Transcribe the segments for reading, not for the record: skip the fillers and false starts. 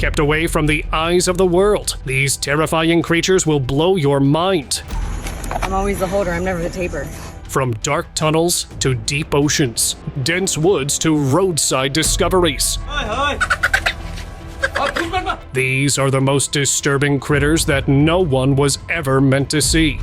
kept away from the eyes of the world. These terrifying creatures will blow your mind. I'm always the holder, I'm never the taper. From dark tunnels to deep oceans, dense woods to roadside discoveries. These are the most disturbing critters that no one was ever meant to see.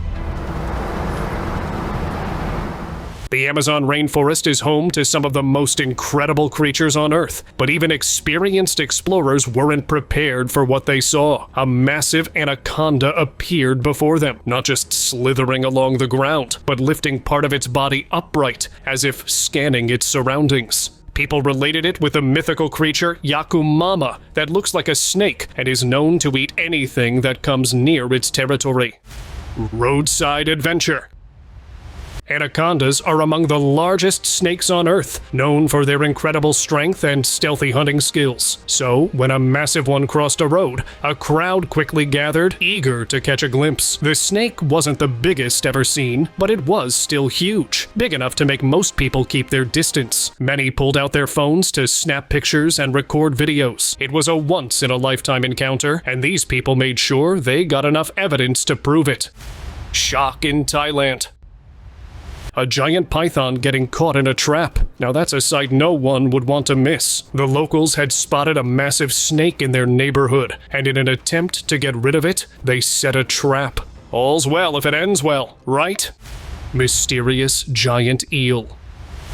The Amazon rainforest is home to some of the most incredible creatures on Earth, but even experienced explorers weren't prepared for what they saw. A massive anaconda appeared before them, not just slithering along the ground, but lifting part of its body upright, as if scanning its surroundings. People related it with the mythical creature Yakumama that looks like a snake and is known to eat anything that comes near its territory. Roadside Adventure. Anacondas are among the largest snakes on Earth, known for their incredible strength and stealthy hunting skills. So, when a massive one crossed a road, a crowd quickly gathered, eager to catch a glimpse. The snake wasn't the biggest ever seen, but it was still huge, big enough to make most people keep their distance. Many pulled out their phones to snap pictures and record videos. It was a once-in-a-lifetime encounter, and these people made sure they got enough evidence to prove it. Shock in Thailand. A giant python getting caught in a trap. Now that's a sight no one would want to miss. The locals had spotted a massive snake in their neighborhood, and in an attempt to get rid of it, they set a trap. All's well if it ends well, right? Mysterious giant eel.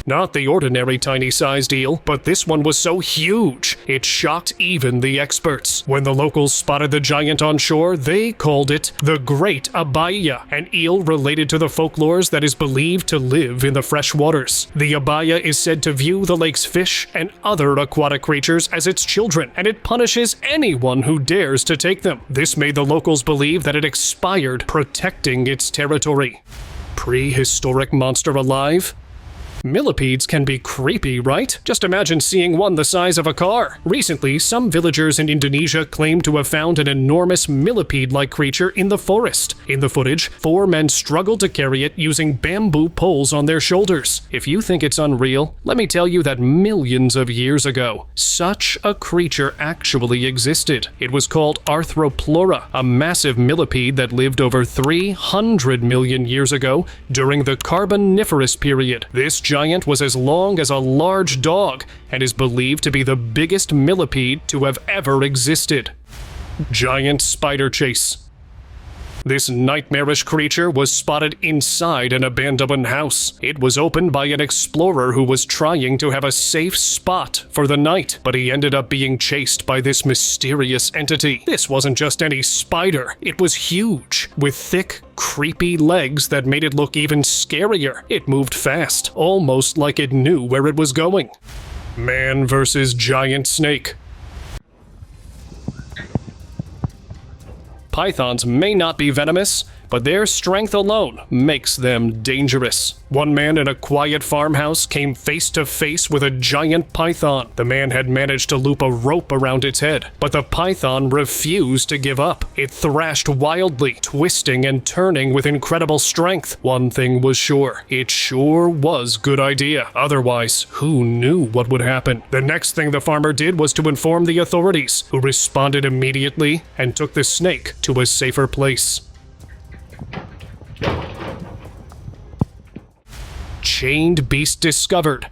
Not the ordinary tiny-sized eel, but this one was so huge, it shocked even the experts. When the locals spotted the giant on shore, they called it the Great Abaya, an eel related to the folklores that is believed to live in the fresh waters. The abaya is said to view the lake's fish and other aquatic creatures as its children, and it punishes anyone who dares to take them. This made the locals believe that it expired, protecting its territory. Prehistoric monster alive? Millipedes can be creepy, right? Just imagine seeing one the size of a car. Recently, some villagers in Indonesia claim to have found an enormous millipede-like creature in the forest. In the footage, 4 men struggled to carry it using bamboo poles on their shoulders. If you think it's unreal, let me tell you that millions of years ago, such a creature actually existed. It was called Arthroplura, a massive millipede that lived over 300 million years ago during the Carboniferous period. This giant was as long as a large dog and is believed to be the biggest millipede to have ever existed. Giant spider chase. This nightmarish creature was spotted inside an abandoned house. It was opened by an explorer who was trying to have a safe spot for the night, but he ended up being chased by this mysterious entity. This wasn't just any spider, it was huge, with thick, creepy legs that made it look even scarier. It moved fast, almost like it knew where it was going. Man versus giant snake. Pythons may not be venomous, but their strength alone makes them dangerous. One man in a quiet farmhouse came face to face with a giant python. The man had managed to loop a rope around its head, but the python refused to give up. It thrashed wildly, twisting and turning with incredible strength. One thing was sure, it sure was a good idea. Otherwise, who knew what would happen? The next thing the farmer did was to inform the authorities, who responded immediately and took the snake to a safer place. Chained beast discovered.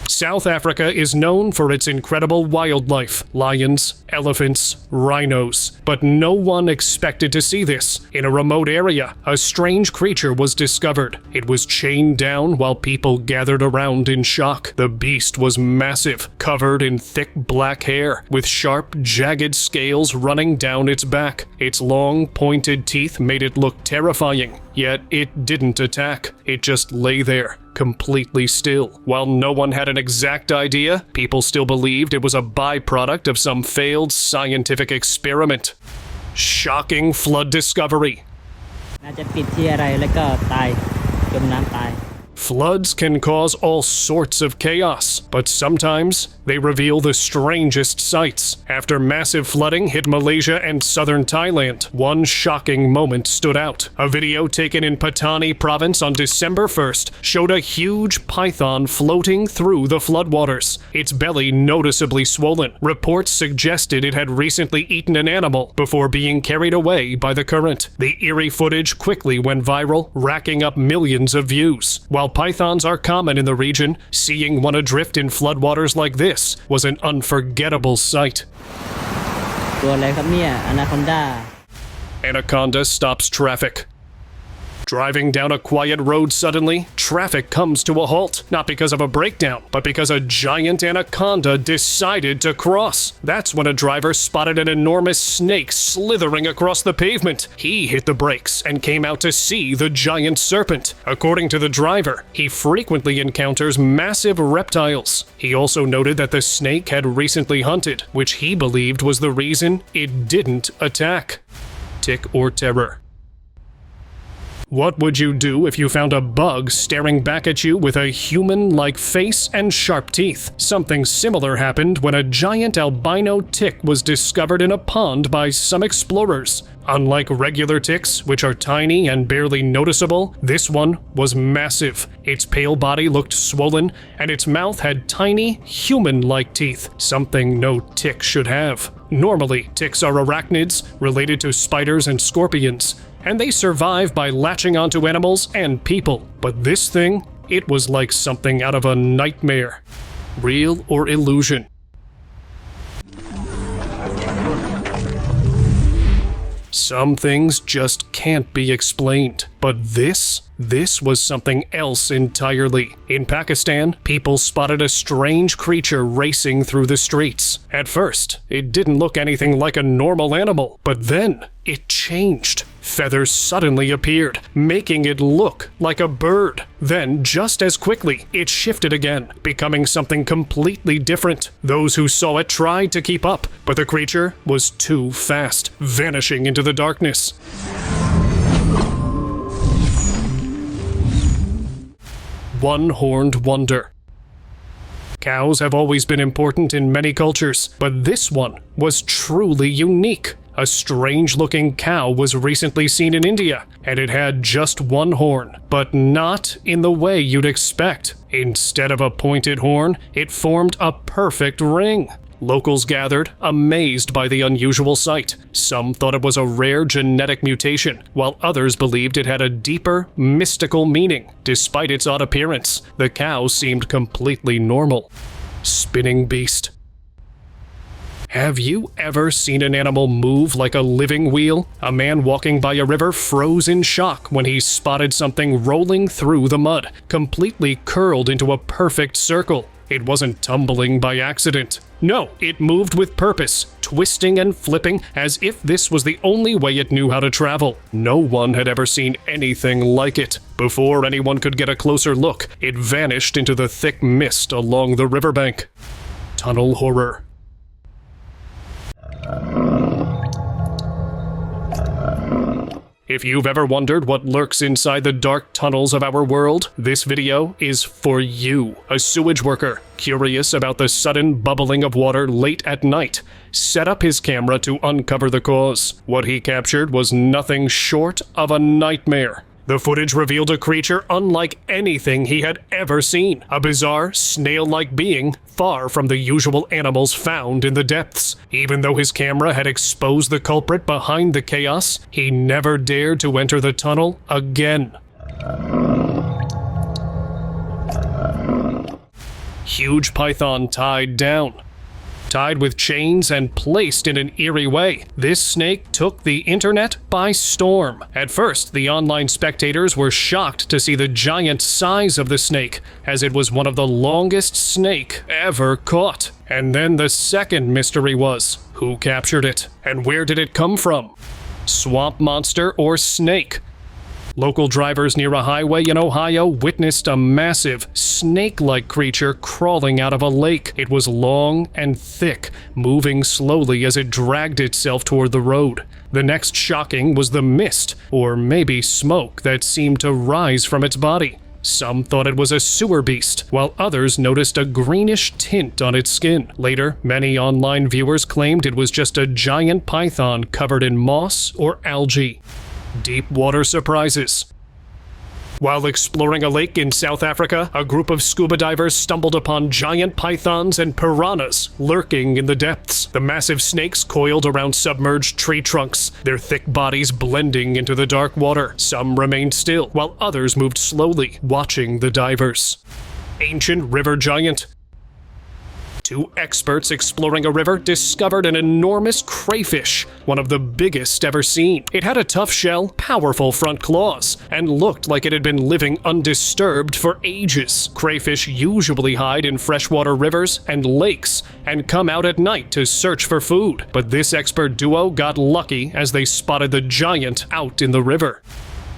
South Africa is known for its incredible wildlife, lions, elephants, rhinos, but no one expected to see this. In a remote area, a strange creature was discovered. It was chained down while people gathered around in shock. The beast was massive, covered in thick black hair, with sharp, jagged scales running down its back. Its long, pointed teeth made it look terrifying, yet it didn't attack. It just lay there, completely still. While no one had an exact idea, people still believed it was a byproduct of some failed scientific experiment. Shocking flood discovery. Floods can cause all sorts of chaos, but sometimes they reveal the strangest sights. After massive flooding hit Malaysia and southern Thailand, one shocking moment stood out. A video taken in Patani province on December 1st showed a huge python floating through the floodwaters, its belly noticeably swollen. Reports suggested it had recently eaten an animal before being carried away by the current. The eerie footage quickly went viral, racking up millions of views. While pythons are common in the region, seeing one adrift in floodwaters like this was an unforgettable sight. ตัวอะไรครับเนี่ย Anaconda Anaconda stops traffic. Driving down a quiet road suddenly, traffic comes to a halt, not because of a breakdown, but because a giant anaconda decided to cross. That's when a driver spotted an enormous snake slithering across the pavement. He hit the brakes and came out to see the giant serpent. According to the driver, he frequently encounters massive reptiles. He also noted that the snake had recently hunted, which he believed was the reason it didn't attack. Tick or terror. What would you do if you found a bug staring back at you with a human-like face and sharp teeth? Something similar happened when a giant albino tick was discovered in a pond by some explorers. Unlike regular ticks, which are tiny and barely noticeable, this one was massive. Its pale body looked swollen, and its mouth had tiny, human-like teeth, something no tick should have. Normally, ticks are arachnids related to spiders and scorpions, and they survive by latching onto animals and people. But this thing, it was like something out of a nightmare. Real or illusion? Some things just can't be explained. But this was something else entirely. In Pakistan, people spotted a strange creature racing through the streets. At first, it didn't look anything like a normal animal, but then it changed. Feathers suddenly appeared, making it look like a bird. Then, just as quickly, it shifted again, becoming something completely different. Those who saw it tried to keep up, but the creature was too fast, vanishing into the darkness. One-horned wonder. Cows have always been important in many cultures, but this one was truly unique. A strange-looking cow was recently seen in India, and it had just one horn, but not in the way you'd expect. Instead of a pointed horn, it formed a perfect ring. Locals gathered, amazed by the unusual sight. Some thought it was a rare genetic mutation, while others believed it had a deeper, mystical meaning. Despite its odd appearance, the cow seemed completely normal. Spinning beast. Have you ever seen an animal move like a living wheel? A man walking by a river froze in shock when he spotted something rolling through the mud, completely curled into a perfect circle. It wasn't tumbling by accident. No, it moved with purpose, twisting and flipping as if this was the only way it knew how to travel. No one had ever seen anything like it. Before anyone could get a closer look, it vanished into the thick mist along the riverbank. Tunnel horror. If you've ever wondered what lurks inside the dark tunnels of our world, this video is for you. A sewage worker, curious about the sudden bubbling of water late at night, set up his camera to uncover the cause. What he captured was nothing short of a nightmare. The footage revealed a creature unlike anything he had ever seen. A bizarre, snail-like being, far from the usual animals found in the depths. Even though his camera had exposed the culprit behind the chaos, he never dared to enter the tunnel again. Huge python tied down. Tied with chains and placed in an eerie way, this snake took the internet by storm. At first, the online spectators were shocked to see the giant size of the snake, as it was one of the longest snake ever caught. And then the second mystery was, who captured it? And where did it come from? Swamp monster or snake? Local drivers near a highway in Ohio witnessed a massive, snake-like creature crawling out of a lake. It was long and thick, moving slowly as it dragged itself toward the road. The next shocking was the mist, or maybe smoke, that seemed to rise from its body. Some thought it was a sewer beast, while others noticed a greenish tint on its skin. Later, many online viewers claimed it was just a giant python covered in moss or algae. Deep water surprises. While exploring a lake in South Africa, a group of scuba divers stumbled upon giant pythons and piranhas lurking in the depths. The massive snakes coiled around submerged tree trunks, their thick bodies blending into the dark water. Some remained still, while others moved slowly, watching the divers. Ancient river giant. Two experts exploring a river discovered an enormous crayfish, one of the biggest ever seen. It had a tough shell, powerful front claws, and looked like it had been living undisturbed for ages. Crayfish usually hide in freshwater rivers and lakes and come out at night to search for food, but this expert duo got lucky as they spotted the giant out in the river.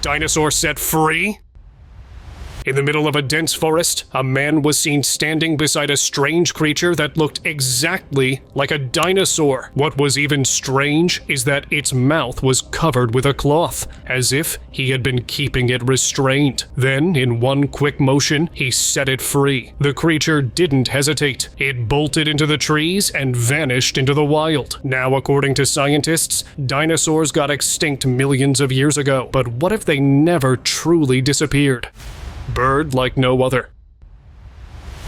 Dinosaur set free? In the middle of a dense forest, a man was seen standing beside a strange creature that looked exactly like a dinosaur. What was even strange is that its mouth was covered with a cloth, as if he had been keeping it restrained. Then, in one quick motion, he set it free. The creature didn't hesitate. It bolted into the trees and vanished into the wild. Now, according to scientists, dinosaurs got extinct millions of years ago. But what if they never truly disappeared? Bird like no other.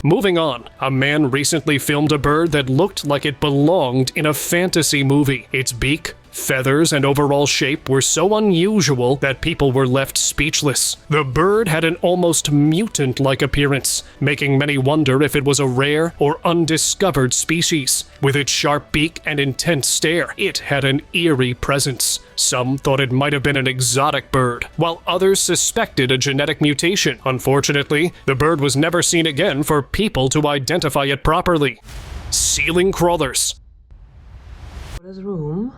Moving on, a man recently filmed a bird that looked like it belonged in a fantasy movie. Its beak, feathers, and overall shape were so unusual that people were left speechless. The bird had an almost mutant-like appearance, making many wonder if it was a rare or undiscovered species. With its sharp beak and intense stare, it had an eerie presence. Some thought it might have been an exotic bird, while others suspected a genetic mutation. Unfortunately, the bird was never seen again for people to identify it properly. Ceiling crawlers. His room.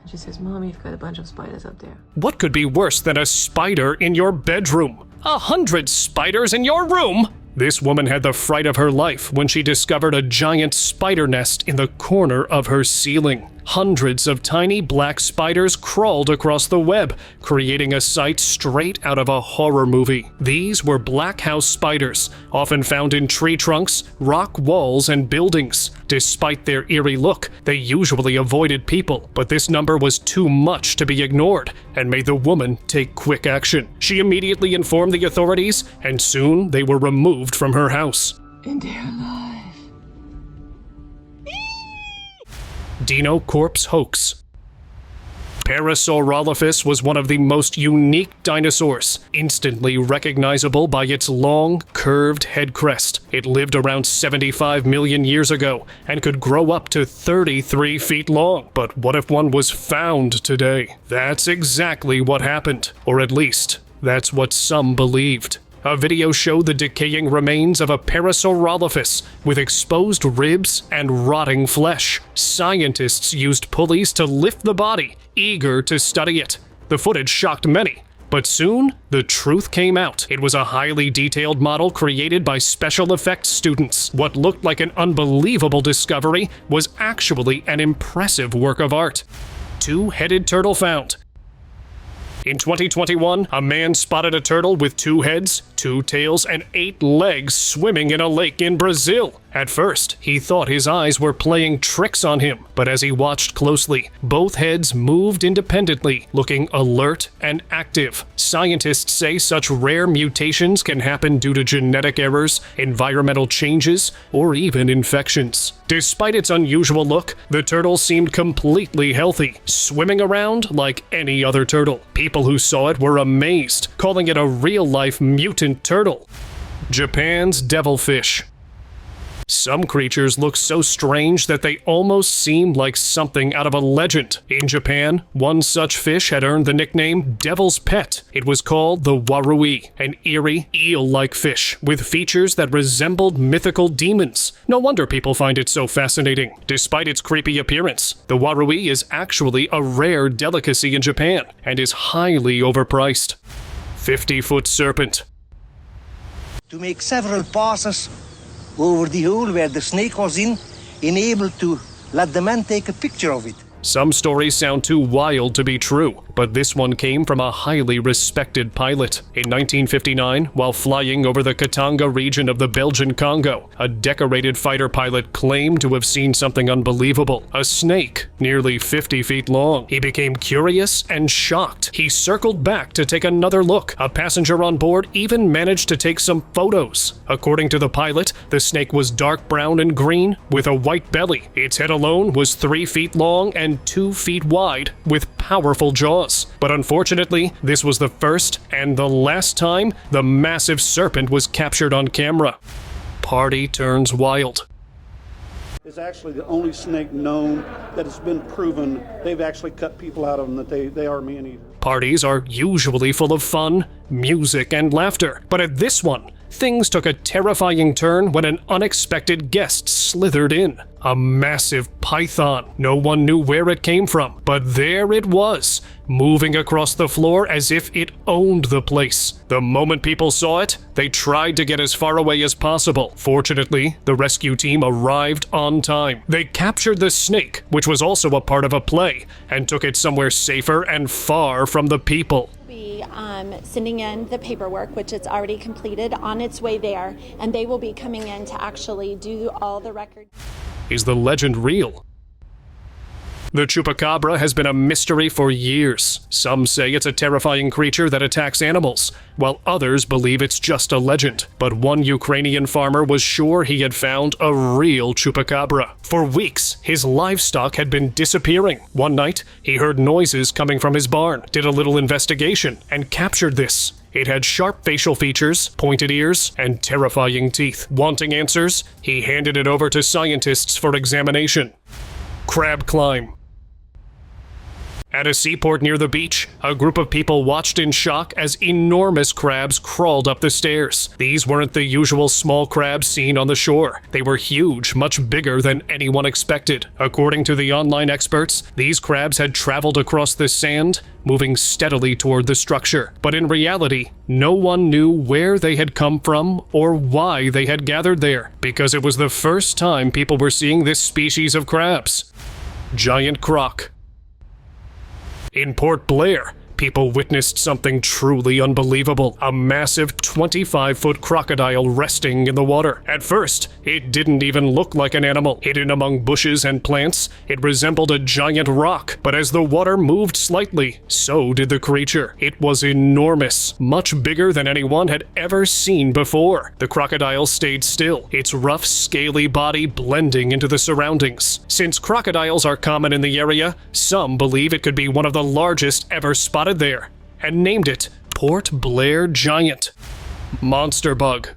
She says, Mom, you've got a bunch of spiders up there. What could be worse than a spider in your bedroom? 100 spiders in your room? This woman had the fright of her life when she discovered a giant spider nest in the corner of her ceiling. Hundreds of tiny black spiders crawled across the web, creating a sight straight out of a horror movie. These were black house spiders, often found in tree trunks, rock walls, and buildings. Despite their eerie look, they usually avoided people, but this number was too much to be ignored and made the woman take quick action. She immediately informed the authorities, and soon they were removed from her house. And they're alive. Dino corpse hoax. Parasaurolophus was one of the most unique dinosaurs, instantly recognizable by its long, curved head crest. It lived around 75 million years ago and could grow up to 33 feet long. But what if one was found today? That's exactly what happened, or at least, that's what some believed. A video showed the decaying remains of a Parasaurolophus with exposed ribs and rotting flesh. Scientists used pulleys to lift the body, eager to study it. The footage shocked many, but soon the truth came out. It was a highly detailed model created by special effects students. What looked like an unbelievable discovery was actually an impressive work of art. Two-headed turtle found. In 2021, a man spotted a turtle with 2 heads, 2 tails, and 8 legs swimming in a lake in Brazil. At first, he thought his eyes were playing tricks on him, but as he watched closely, both heads moved independently, looking alert and active. Scientists say such rare mutations can happen due to genetic errors, environmental changes, or even infections. Despite its unusual look, the turtle seemed completely healthy, swimming around like any other turtle. People who saw it were amazed, calling it a real-life mutant turtle. Japan's devilfish. Some creatures look so strange that they almost seem like something out of a legend. In Japan, one such fish had earned the nickname Devil's Pet. It was called the warui, an eerie, eel-like fish with features that resembled mythical demons. No wonder people find it so fascinating. Despite its creepy appearance, the warui is actually a rare delicacy in Japan and is highly overpriced. 50-foot serpent. To make several passes over the hole where the snake was in, able to let the man take a picture of it. Some stories sound too wild to be true, but this one came from a highly respected pilot. In 1959, while flying over the Katanga region of the Belgian Congo, a decorated fighter pilot claimed to have seen something unbelievable: a snake nearly 50 feet long. He became curious and shocked. He circled back to take another look. A passenger on board even managed to take some photos. According to the pilot, the snake was dark brown and green with a white belly. Its head alone was 3 feet long and 2 feet wide, with powerful jaws. But unfortunately, this was the first and the last time the massive serpent was captured on camera. Party turns wild. Is actually the only snake known that has been proven they've actually cut people out of them, that they are man-eaters. Parties are usually full of fun, music, and laughter, but at this one, things took a terrifying turn when an unexpected guest slithered in. A massive python. No one knew where it came from, but there it was, moving across the floor as if it owned the place. The moment people saw it, they tried to get as far away as possible. Fortunately, the rescue team arrived on time. They captured the snake, which was also a part of a play, and took it somewhere safer and far from the people. Sending in the paperwork, which it's already completed, on its way there, and they will be coming in to actually do all the records. Is the legend real? The chupacabra has been a mystery for years. Some say it's a terrifying creature that attacks animals, while others believe it's just a legend. But one Ukrainian farmer was sure he had found a real chupacabra. For weeks, his livestock had been disappearing. One night, he heard noises coming from his barn, did a little investigation, and captured this. It had sharp facial features, pointed ears, and terrifying teeth. Wanting answers, he handed it over to scientists for examination. Crab climb. At a seaport near the beach, a group of people watched in shock as enormous crabs crawled up the stairs. These weren't the usual small crabs seen on the shore. They were huge, much bigger than anyone expected. According to the online experts, these crabs had traveled across the sand, moving steadily toward the structure. But in reality, no one knew where they had come from or why they had gathered there, because it was the first time people were seeing this species of crabs. Giant croc. In Port Blair, people witnessed something truly unbelievable. A massive 25-foot crocodile resting in the water. At first, it didn't even look like an animal. Hidden among bushes and plants, it resembled a giant rock. But as the water moved slightly, so did the creature. It was enormous, much bigger than anyone had ever seen before. The crocodile stayed still, its rough, scaly body blending into the surroundings. Since crocodiles are common in the area, some believe it could be one of the largest ever spotted there, and named it Port Blair Giant. Monster bug.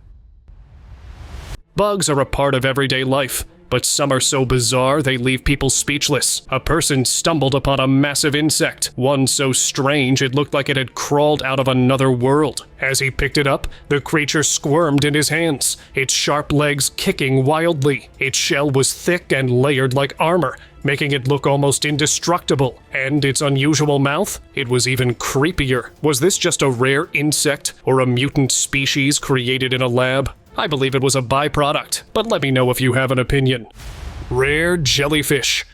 Bugs are a part of everyday life, but some are so bizarre they leave people speechless. A person stumbled upon a massive insect, one so strange it looked like it had crawled out of another world. As he picked it up, the creature squirmed in his hands, its sharp legs kicking wildly. Its shell was thick and layered like armor, making it look almost indestructible. And its unusual mouth? It was even creepier. Was this just a rare insect or a mutant species created in a lab? I believe it was a byproduct, but let me know if you have an opinion. Rare jellyfish.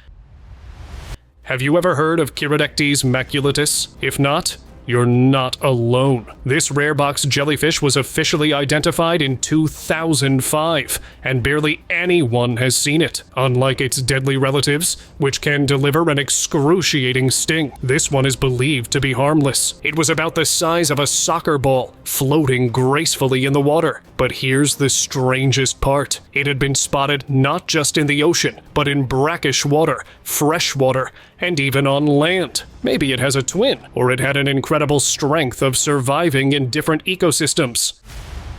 Have you ever heard of Chirodectes maculatus? If not, you're not alone. This rare box jellyfish was officially identified in 2005, and barely anyone has seen it. Unlike its deadly relatives, which can deliver an excruciating sting, this one is believed to be harmless. It was about the size of a soccer ball, floating gracefully in the water. But here's the strangest part. It had been spotted not just in the ocean, but in brackish water, fresh water, and even on land. Maybe it has a twin, or it had an incredible strength of surviving in different ecosystems.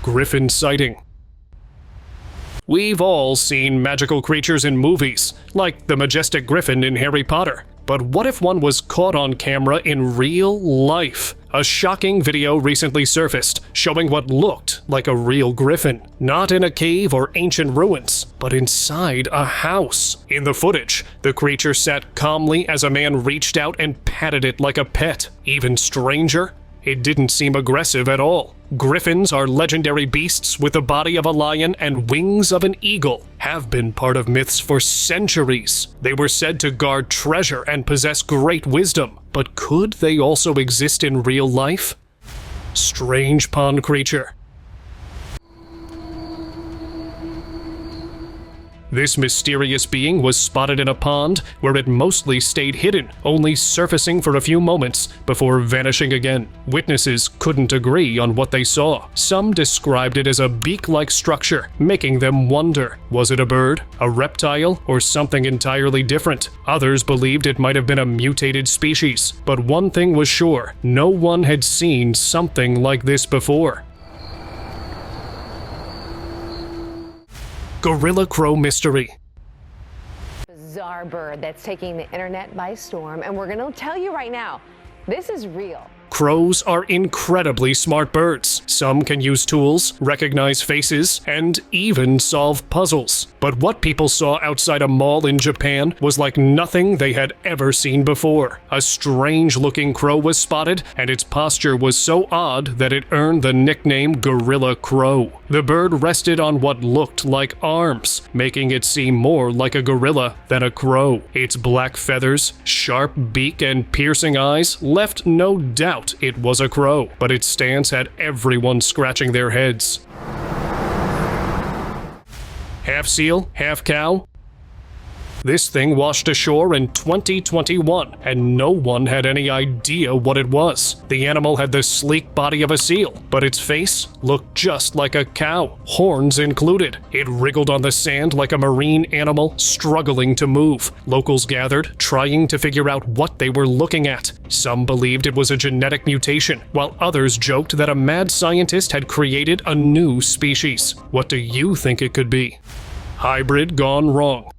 Griffin sighting. We've all seen magical creatures in movies, like the majestic Griffin in Harry Potter. But what if one was caught on camera in real life? A shocking video recently surfaced, showing what looked like a real griffin. Not in a cave or ancient ruins, but inside a house. In the footage, the creature sat calmly as a man reached out and patted it like a pet. Even stranger, it didn't seem aggressive at all. Griffins are legendary beasts with the body of a lion and wings of an eagle, have been part of myths for centuries. They were said to guard treasure and possess great wisdom, but could they also exist in real life? Strange pond creature. This mysterious being was spotted in a pond where it mostly stayed hidden, only surfacing for a few moments before vanishing again. Witnesses couldn't agree on what they saw. Some described it as a beak-like structure, making them wonder, was it a bird, a reptile, or something entirely different? Others believed it might have been a mutated species, but one thing was sure, no one had seen something like this before. Gorilla Crow Mystery. Bizarre bird that's taking the internet by storm, and we're going to tell you right now, this is real. Crows are incredibly smart birds. Some can use tools, recognize faces, and even solve puzzles. But what people saw outside a mall in Japan was like nothing they had ever seen before. A strange-looking crow was spotted, and its posture was so odd that it earned the nickname Gorilla Crow. The bird rested on what looked like arms, making it seem more like a gorilla than a crow. Its black feathers, sharp beak, and piercing eyes left no doubt it was a crow, but its stance had everyone scratching their heads. Half seal, half cow? This thing washed ashore in 2021, and no one had any idea what it was. The animal had the sleek body of a seal, but its face looked just like a cow, horns included. It wriggled on the sand like a marine animal struggling to move. Locals gathered, trying to figure out what they were looking at. Some believed it was a genetic mutation, while others joked that a mad scientist had created a new species. What do you think it could be? Hybrid gone wrong.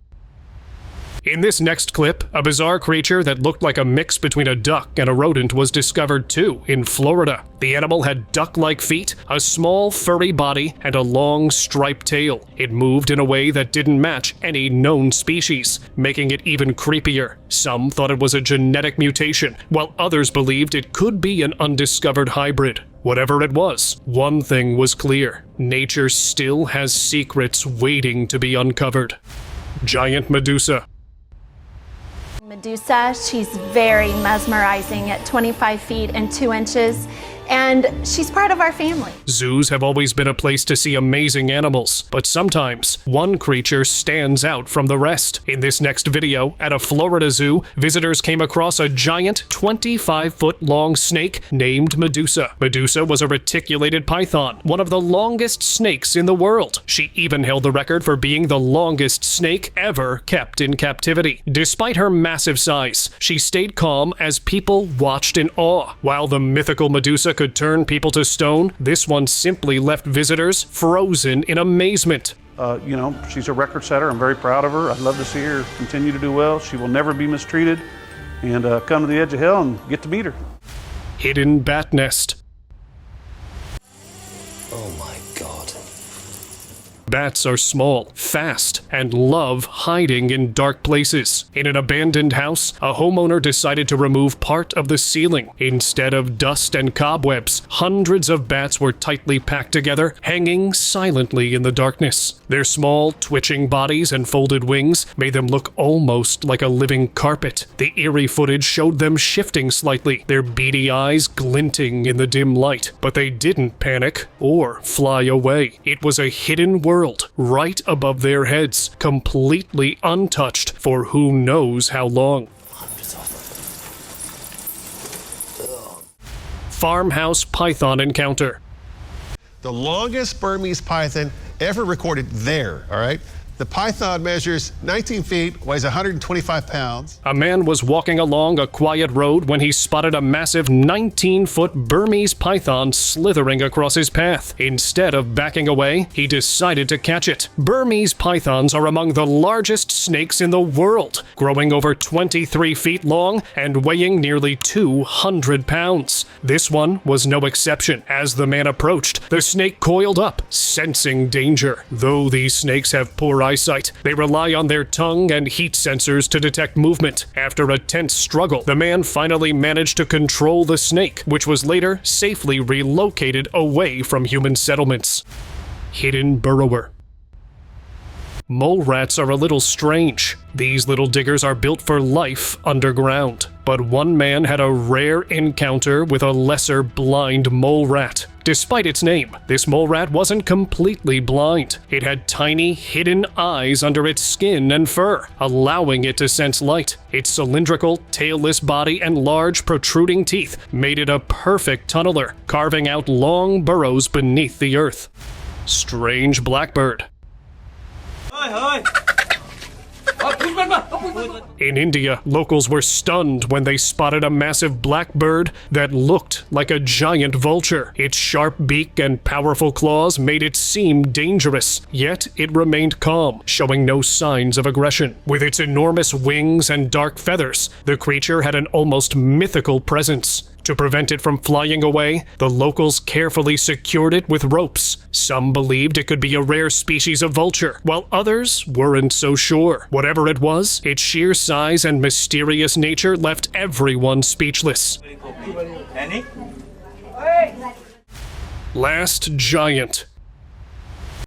In this next clip, a bizarre creature that looked like a mix between a duck and a rodent was discovered too in Florida. The animal had duck-like feet, a small furry body, and a long striped tail. It moved in a way that didn't match any known species, making it even creepier. Some thought it was a genetic mutation, while others believed it could be an undiscovered hybrid. Whatever it was, one thing was clear: nature still has secrets waiting to be uncovered. Giant Medusa. Medusa, she's very mesmerizing at 25 feet and 2 inches, and she's part of our family. Zoos have always been a place to see amazing animals, but sometimes one creature stands out from the rest. In this next video, at a Florida zoo, visitors came across a giant 25-foot-long snake named Medusa. Medusa was a reticulated python, one of the longest snakes in the world. She even held the record for being the longest snake ever kept in captivity. Despite her massive size, she stayed calm as people watched in awe. While the mythical Medusa could turn people to stone, this one simply left visitors frozen in amazement. She's a record setter. I'm very proud of her. I'd love to see her continue to do well. She will never be mistreated, and come to the edge of hell and get to meet her. Hidden bat nest. Oh my God. Bats are small, fast, and love hiding in dark places. In an abandoned house, a homeowner decided to remove part of the ceiling. Instead of dust and cobwebs, hundreds of bats were tightly packed together, hanging silently in the darkness. Their small, twitching bodies and folded wings made them look almost like a living carpet. The eerie footage showed them shifting slightly, their beady eyes glinting in the dim light. But they didn't panic or fly away. It was a hidden world right above their heads, completely untouched for who knows how long. Farmhouse python encounter. The longest Burmese python ever recorded there, all right? The python measures 19 feet, weighs 125 pounds. A man was walking along a quiet road when he spotted a massive 19-foot Burmese python slithering across his path. Instead of backing away, he decided to catch it. Burmese pythons are among the largest snakes in the world, growing over 23 feet long and weighing nearly 200 pounds. This one was no exception. As the man approached, the snake coiled up, sensing danger. Though these snakes have poor eyesight. They rely on their tongue and heat sensors to detect movement. After a tense struggle, the man finally managed to control the snake, which was later safely relocated away from human settlements. Hidden burrower. Mole rats are a little strange. These little diggers are built for life underground. But one man had a rare encounter with a lesser blind mole rat. Despite its name, this mole rat wasn't completely blind. It had tiny, hidden eyes under its skin and fur, allowing it to sense light. Its cylindrical, tailless body and large, protruding teeth made it a perfect tunneler, carving out long burrows beneath the earth. Strange blackbird. In India, locals were stunned when they spotted a massive blackbird that looked like a giant vulture. Its sharp beak and powerful claws made it seem dangerous, yet it remained calm, showing no signs of aggression. With its enormous wings and dark feathers, the creature had an almost mythical presence. To prevent it from flying away, the locals carefully secured it with ropes. Some believed it could be a rare species of vulture, while others weren't so sure. Whatever it was, its sheer size and mysterious nature left everyone speechless. Last giant.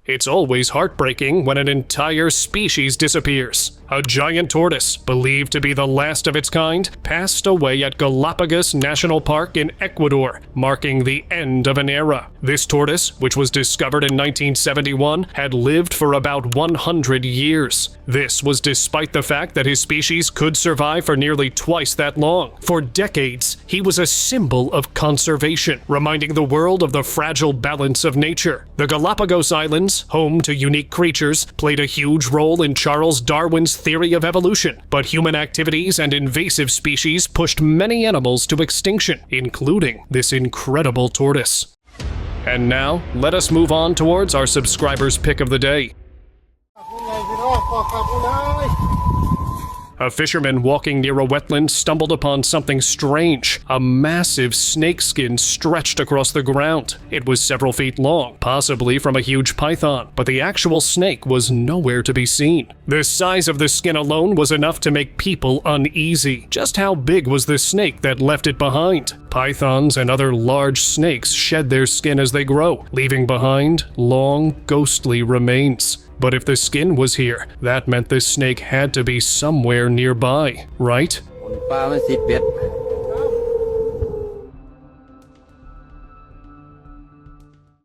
It's always heartbreaking when an entire species disappears. A giant tortoise, believed to be the last of its kind, passed away at Galapagos National Park in Ecuador, marking the end of an era. This tortoise, which was discovered in 1971, had lived for about 100 years. This was despite the fact that his species could survive for nearly twice that long. For decades, he was a symbol of conservation, reminding the world of the fragile balance of nature. The Galapagos Islands, home to unique creatures, played a huge role in Charles Darwin's theory of evolution, but human activities and invasive species pushed many animals to extinction, including this incredible tortoise. And now, let us move on towards our subscribers' pick of the day. A fisherman walking near a wetland stumbled upon something strange. A massive snakeskin stretched across the ground. It was several feet long, possibly from a huge python, but the actual snake was nowhere to be seen. The size of the skin alone was enough to make people uneasy. Just how big was the snake that left it behind? Pythons and other large snakes shed their skin as they grow, leaving behind long, ghostly remains. But if the skin was here, that meant the snake had to be somewhere nearby, right?